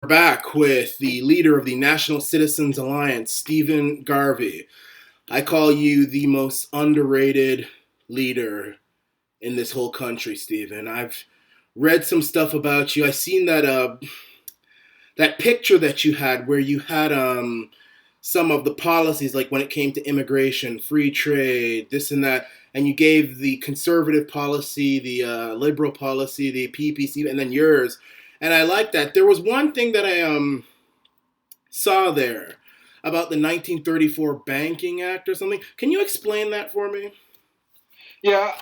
Back with the leader of the National Citizens Alliance, Stephen Garvey. I call you the most underrated leader in this whole country, Stephen. I've read some stuff about you. I seen that picture that you had where you had some of the policies, like when it came to immigration, free trade, this and that, and you gave the conservative policy, the liberal policy, the PPC, and then yours. And I like that. There was one thing that I saw there about the 1934 Banking Act or something. Can you explain that for me? Yeah,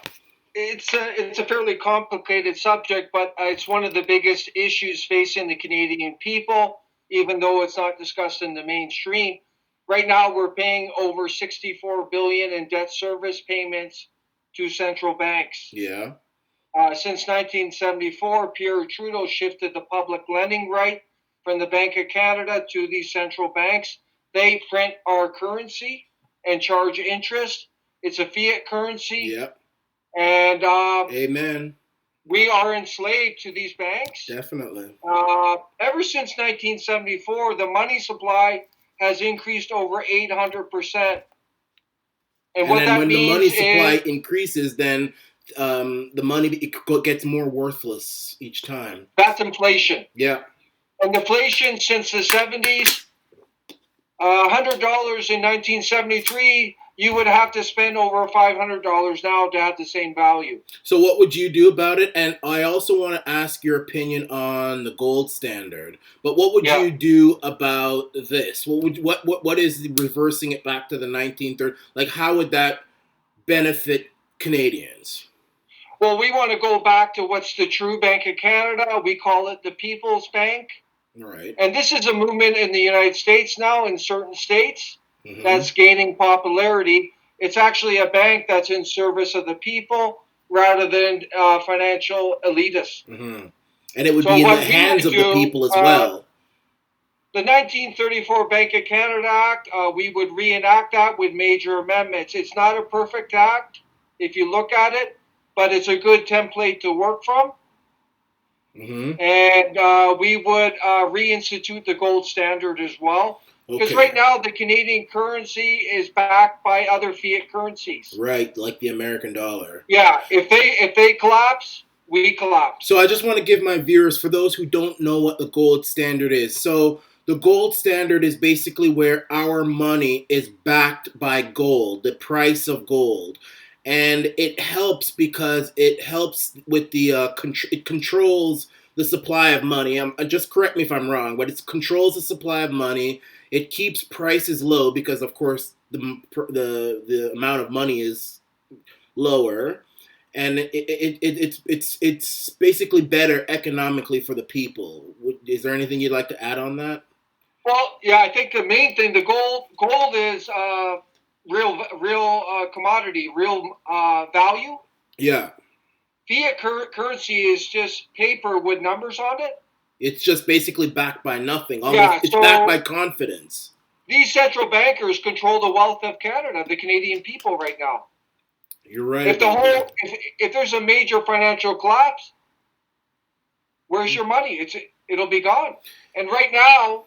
it's a fairly complicated subject, but it's one of the biggest issues facing the Canadian people, even though it's not discussed in the mainstream. Right now, we're paying over 64 billion in debt service payments to central banks. Yeah. Since 1974, Pierre Trudeau shifted the public lending right from the Bank of Canada to these central banks. They print our currency and charge interest. It's a fiat currency. Yep. And Amen. we are enslaved to these banks. Definitely. Ever since 1974, the money supply has increased over 800%. And what then that when the means money supply is increases, then the money gets more worthless each time. that's inflation. Yeah. And inflation since the 70s, $100 in 1973, you would have to spend over $500 now to have the same value. So what would you do about it? And I also want to ask your opinion on the gold standard. But what would you do about this? What is reversing it back to the 1930s? Like, how would that benefit Canadians? Well, we want to go back to what's the true Bank of Canada. We call it the People's Bank. Right. And this is a movement in the United States now, in certain states, that's gaining popularity. It's actually a bank that's in service of the people rather than financial elitists. And it would be in the hands of the people as well. The 1934 Bank of Canada Act, we would reenact that with major amendments. It's not a perfect act if you look at it, but it's a good template to work from. And we would reinstitute the gold standard as well. Because right now the Canadian currency is backed by other fiat currencies. Right, like the American dollar. Yeah, if they collapse, we collapse. So I just want to give my viewers, for those who don't know what the gold standard is. So the gold standard is basically where our money is backed by gold, the price of gold. And it helps because it helps with the it controls the supply of money. Just correct me if I'm wrong, but it controls the supply of money. It keeps prices low because, of course, the amount of money is lower, and it's basically better economically for the people. Is there anything you'd like to add on that? Well, yeah, I think the main thing, the gold is real commodity, real value. Yeah. Fiat currency is just paper with numbers on it. It's just basically backed by nothing. It's backed by confidence. These central bankers control the wealth of Canada, the Canadian people right now. You're right. If there's a major financial collapse, where's your money? It'll be gone. And right now,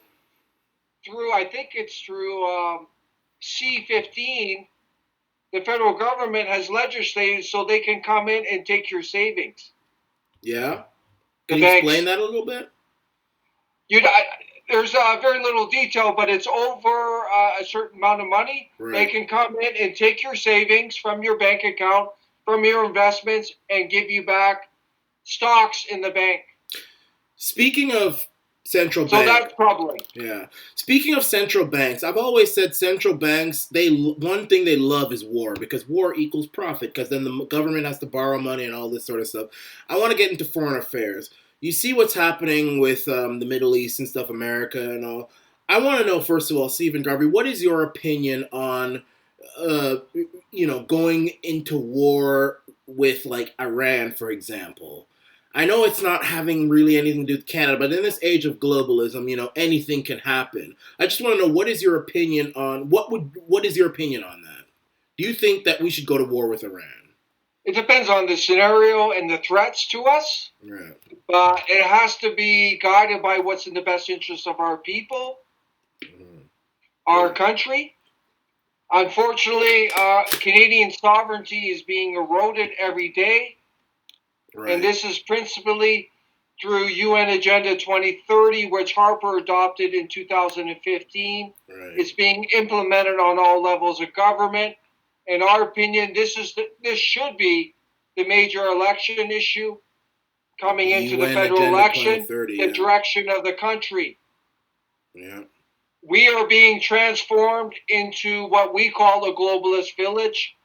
I think it's through C-15, the federal government has legislated so they can come in and take your savings. Yeah. Can you explain that a little bit? There's very little detail, but it's over a certain amount of money. Right. They can come in and take your savings from your bank account, from your investments, and give you back stocks in the bank. Speaking of central banks. So that's probably. Yeah. Speaking of central banks, I've always said central banks, one thing they love is war, because war equals profit, because then the government has to borrow money and all this sort of stuff. I want to get into foreign affairs. You see what's happening with the Middle East and stuff, America and all. I want to know, first of all, Stephen Garvey, what is your opinion on, going into war with, like, Iran, for example? I know it's not having really anything to do with Canada, but in this age of globalism, anything can happen. I just want to know, what is your opinion on that? Do you think that we should go to war with Iran? It depends on the scenario and the threats to us. Right. But it has to be guided by what's in the best interest of our people, our country. Unfortunately, Canadian sovereignty is being eroded every day. Right. And this is principally through UN Agenda 2030, which Harper adopted in 2015. Right. It's being implemented on all levels of government. In our opinion, this should be the major election issue coming into the federal Agenda election, 2030, the direction of the country. Yeah. We are being transformed into what we call a globalist village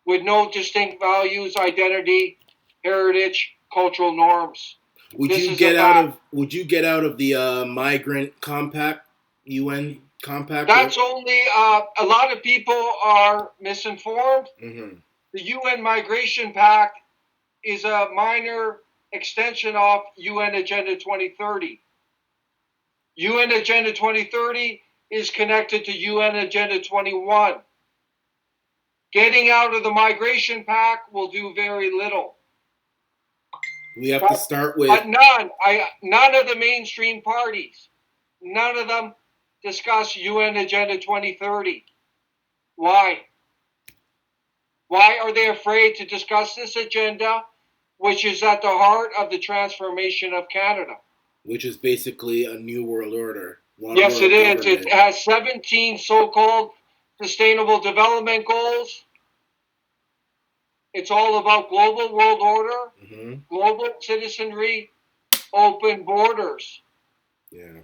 with no distinct values, identity, heritage, cultural norms. Would you get out of the migrant compact, UN compact? That's only a lot of people are misinformed. Mm-hmm. The UN Migration Pact is a minor extension of UN Agenda 2030. UN Agenda 2030 is connected to UN Agenda 21. Getting out of the Migration Pact will do very little. We have to start with... But none of the mainstream parties, none of them discuss UN Agenda 2030. Why? Why are they afraid to discuss this agenda, which is at the heart of the transformation of Canada? Which is basically a new world order. Yes, it is. It has 17 so-called sustainable development goals. It's all about global world order, global citizenry, open borders. Yeah.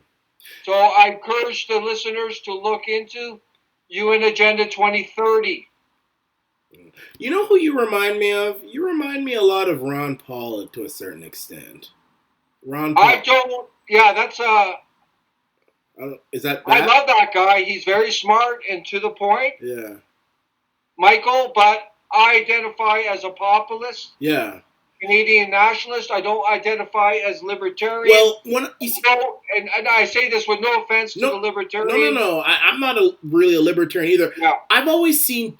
So I encourage the listeners to look into UN Agenda 2030. You know who you remind me of? You remind me a lot of Ron Paul to a certain extent. Ron Paul. I don't. Yeah, that's is that? I love that guy. He's very smart and to the point. Yeah. Michael, but I identify as a populist. Yeah. Canadian nationalist. I don't identify as libertarian. Well, and I say this with no offense to the libertarian. No. I'm not really a libertarian either. Yeah. I've always seen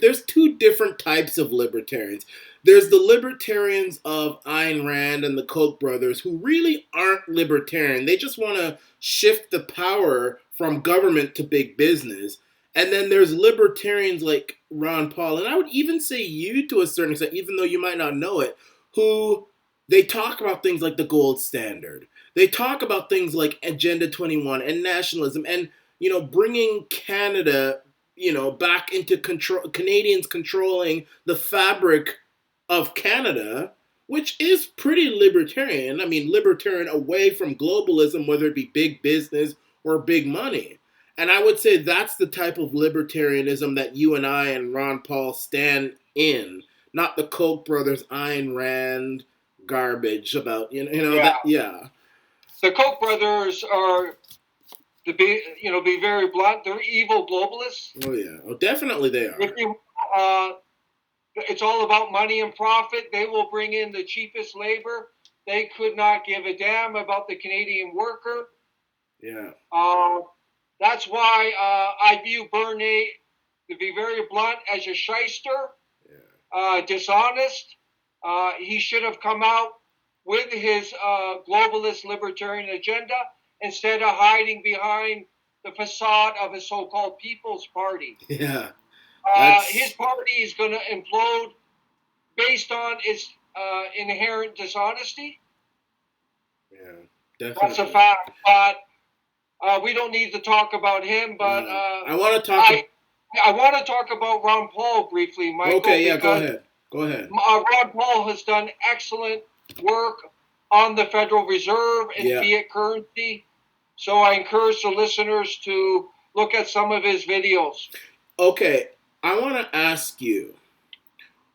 there's two different types of libertarians. There's the libertarians of Ayn Rand and the Koch brothers who really aren't libertarian. They just want to shift the power from government to big business. And then there's libertarians like Ron Paul, and I would even say you to a certain extent, even though you might not know it, who they talk about things like the gold standard. They talk about things like Agenda 21 and nationalism and, bringing Canada, back into control, Canadians controlling the fabric of Canada, which is pretty libertarian. I mean, libertarian away from globalism, whether it be big business or big money. And I would say that's the type of libertarianism that you and I and Ron Paul stand in, not the Koch brothers, Ayn Rand garbage about, The Koch brothers are, to be very blunt, they're evil globalists. Oh, yeah. Oh, definitely they are. It's all about money and profit. They will bring in the cheapest labor. They could not give a damn about the Canadian worker. Yeah. That's why I view Bernier, to be very blunt, as a shyster, dishonest. He should have come out with his globalist libertarian agenda instead of hiding behind the facade of a so-called People's Party. Yeah. His party is going to implode based on its inherent dishonesty. Yeah, definitely. That's a fact, but we don't need to talk about him, but I want to talk. I want to talk about Ron Paul briefly, Michael. Okay, yeah, go ahead. Ron Paul has done excellent work on the Federal Reserve and fiat currency, so I encourage the listeners to look at some of his videos. Okay, I want to ask you,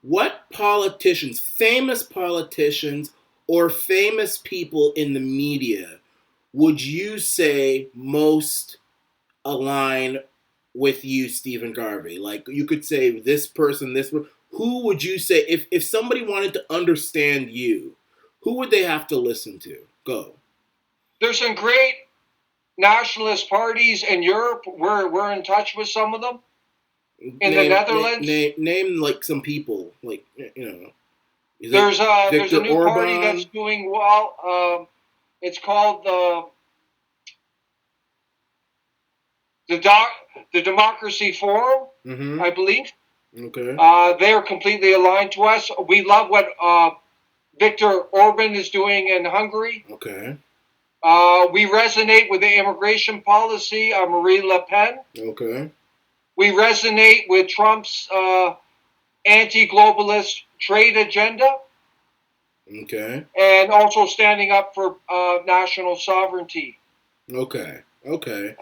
what politicians, famous politicians, or famous people in the media would you say most align with you, Stephen Garvey? Like, you could say this person. Who would you say, if somebody wanted to understand you, who would they have to listen to? Go. There's some great nationalist parties in Europe. We're in touch with some of them. in the Netherlands. Name like some people, like Is there's Victor a new Orban? party that's doing well. It's called the Democracy Forum, I believe. Okay. They are completely aligned to us. We love what Viktor Orban is doing in Hungary. Okay. We resonate with the immigration policy of Marine Le Pen. Okay. We resonate with Trump's anti-globalist trade agenda. Okay. And also standing up for national sovereignty. Okay. Okay.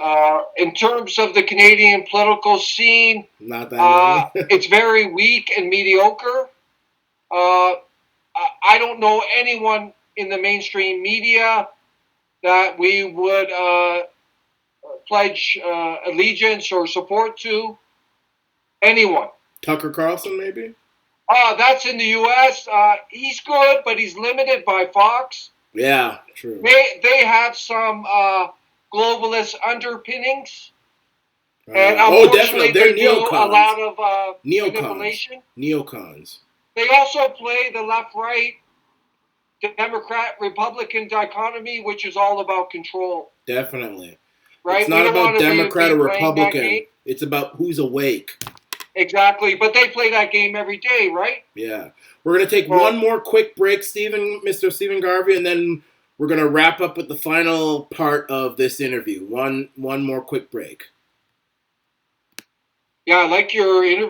In terms of the Canadian political scene, not that it's very weak and mediocre. I don't know anyone in the mainstream media that we would pledge allegiance or support to. Anyone. Tucker Carlson, maybe? That's in the U.S. He's good, but he's limited by Fox. Yeah, true. They have some globalist underpinnings. And unfortunately, definitely. They're they do a lot of manipulation. Neocons. They also play the left-right Democrat-Republican dichotomy, which is all about control. Definitely. Right? It's not about Democrat or Republican. It's about who's awake. Exactly. But they play that game every day, right? Yeah. We're going to take one more quick break, Mr. Stephen Garvey, and then we're going to wrap up with the final part of this interview. One more quick break. Yeah, I like your interview.